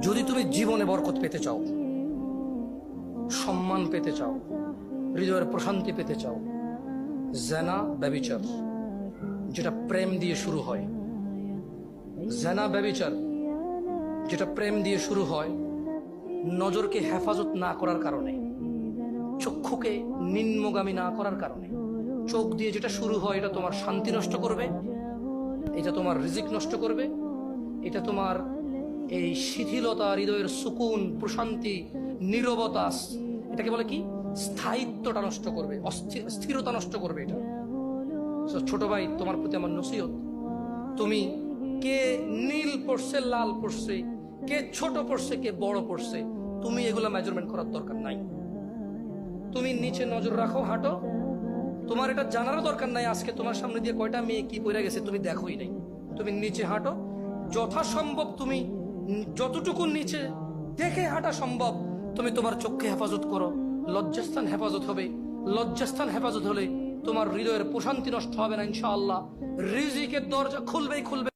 যদি তুমি জীবনে বরকত পেতে চাও, সম্মান পেতে চাও, হৃদয়ের প্রশান্তি পেতে চাও, জেনা ব্যভিচার যেটা প্রেম দিয়ে শুরু হয়, জেনা ব্যভিচার যেটা প্রেম দিয়ে শুরু হয়, নজরকে হেফাজত না করার কারণে, চক্ষুকে নিম্নগামী না করার কারণে, চোখ দিয়ে যেটা শুরু হয়, এটা তোমার শান্তি নষ্ট করবে, এটা তোমার রিজিক নষ্ট করবে, এটা তোমার এই শিথিলতা, হৃদয়ের সুকুন, প্রশান্তি, নীরবতা, এটাকে বলে কি, স্থায়িত্বটা নষ্ট করবে, স্থিরতা নষ্ট করবে এটা। ছোট ভাই, তোমার প্রতি আমার নসিহত, তুমি কে নীল পড়ছে, লাল পড়ছে, কে ছোট পড়ছে, কে বড় পড়ছে, তুমি এগুলা মেজারমেন্ট করার দরকার নাই। তুমি নিচে নজর রাখো, হাঁটো, তোমার এটা জানারও দরকার নাই আজকে তোমার সামনে দিয়ে কয়টা মেয়ে কি পড়ে গেছে তুমি দেখোই নাই। তুমি নিচে হাঁটো, যথাসম্ভব তুমি যতটুকু নিচে দেখে হাঁটা সম্ভব তুমি তোমার চোখকে হেফাজত করো। লজ্জাস্থান হেফাজত হবে, লজ্জাস্থান হেফাজত হলে তোমার হৃদয়ের প্রশান্তি নষ্ট হবে না ইনশাআল্লাহ। রিজিকের দরজা খুলবেই খুলবে।